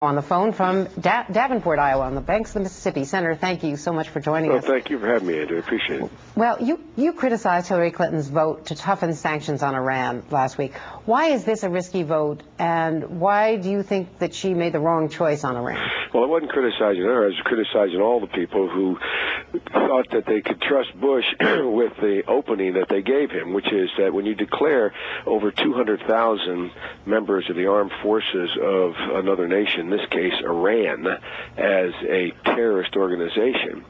On the phone from Davenport, Iowa, on the banks of the Mississippi. Senator, thank you so much for joining us. Thank you for having me, Andrew. I appreciate it. Well, you criticized Hillary Clinton's vote to toughen sanctions on Iran last week. Why is this a risky vote, and why do you think that she made the wrong choice on Iran? Well, I wasn't criticizing her. I was criticizing all the people who thought that they could trust Bush with the opening that they gave him, which is that when you declare over 200,000 members of the armed forces of another nation, in this case Iran, as a terrorist organization,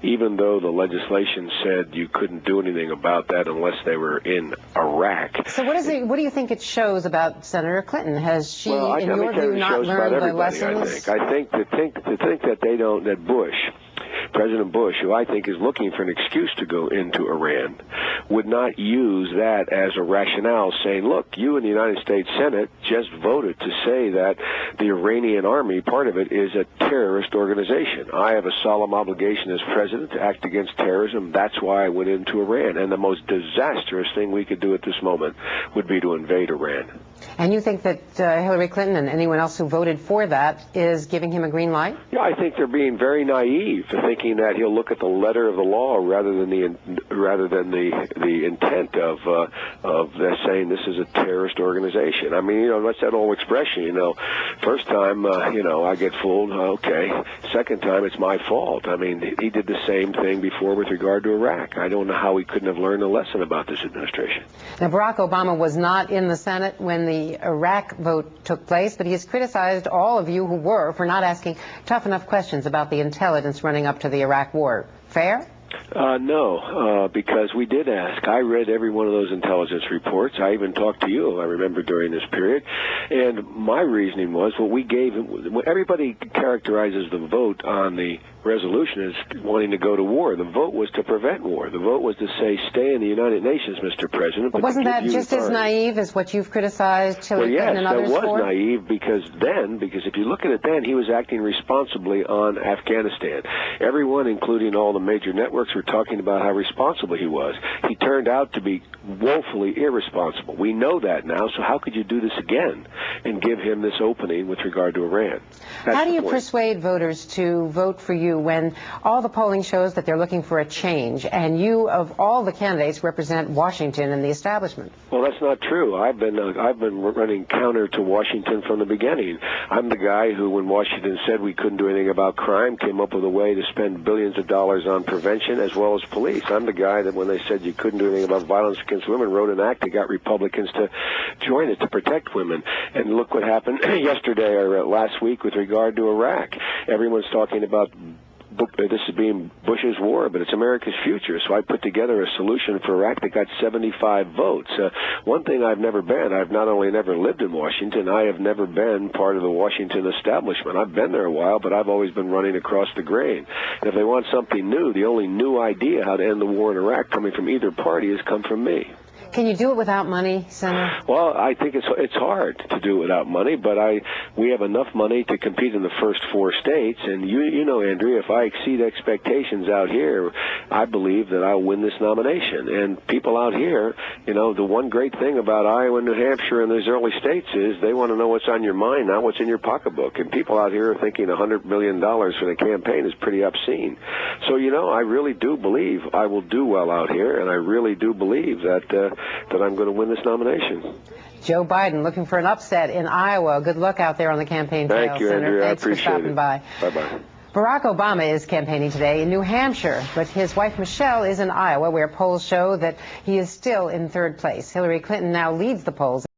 even though the legislation said you couldn't do anything about that unless they were in Iraq. So what do you think it shows about Senator Clinton? Has she, well, in your view, not learned the lessons? I think to think that they don't, that Bush, President Bush, who I think is looking for an excuse to go into Iran, would not use that as a rationale, saying, look, you in the United States Senate just voted to say that the Iranian army, part of it, is a terrorist organization. I have a solemn obligation as president to act against terrorism. That's why I went into Iran. And the most disastrous thing we could do at this moment would be to invade Iran. And you think that Hillary Clinton and anyone else who voted for that is giving him a green light? Yeah, I think they're being very naive, thinking that he'll look at the letter of the law rather than the intent of saying this is a terrorist organization. I mean, that's that old expression, first time, I get fooled, okay. Second time, it's my fault. I mean, he did the same thing before with regard to Iraq. I don't know how he couldn't have learned a lesson about this administration. Now, Barack Obama was not in the Senate when the Iraq vote took place, but he has criticized all of you who were for not asking tough enough questions about the intelligence running up to the Iraq war. Fair? No, because we did ask. I read every one of those intelligence reports. I even talked to you, I remember, during this period. And my reasoning was, everybody characterizes the vote on the resolution as wanting to go to war. The vote was to prevent war. The vote was to say, stay in the United Nations, Mr. President. But wasn't that just as naive as what you've criticized Hillary Clinton and others for? Well, yes, that was naive because if you look at it then, he was acting responsibly on Afghanistan. Everyone, including all the major networks, were talking about how responsible he was. He turned out to be woefully irresponsible. We know that now, so how could you do this again and give him this opening with regard to Iran? How do you persuade voters to vote for you when all the polling shows that they're looking for a change, and you, of all the candidates, represent Washington and the establishment? Well, that's not true. I've been running counter to Washington from the beginning. I'm the guy who, when Washington said we couldn't do anything about crime, came up with a way to spend billions of dollars on prevention as well as police. I'm the guy that, when they said you couldn't do anything about violence against women, wrote an act that got Republicans to join it to protect women. And look what happened yesterday or last week with regard to Iraq. Everyone's talking about this is being Bush's war, but it's America's future. So I put together a solution for Iraq that got 75 votes. One thing I've never been, I've not only never lived in Washington, I have never been part of the Washington establishment. I've been there a while, but I've always been running across the grain. And if they want something new, the only new idea how to end the war in Iraq coming from either party has come from me. Can you do it without money, Senator? Well, I think it's hard to do it without money, but we have enough money to compete in the first 4 states. And you know, Andrea, if I exceed expectations out here, I believe that I'll win this nomination. And people out here, the one great thing about Iowa and New Hampshire and these early states is they want to know what's on your mind, not what's in your pocketbook. And people out here are thinking $100 million for the campaign is pretty obscene. So, I really do believe I will do well out here, and I really do believe that I'm going to win this nomination. Joe Biden looking for an upset in Iowa. Good luck out there on the campaign trail, Thank you, Senator. Andrea. Thanks I appreciate for stopping by. Bye-bye. Barack Obama is campaigning today in New Hampshire, but his wife Michelle is in Iowa, where polls show that he is still in 3rd place. Hillary Clinton now leads the polls.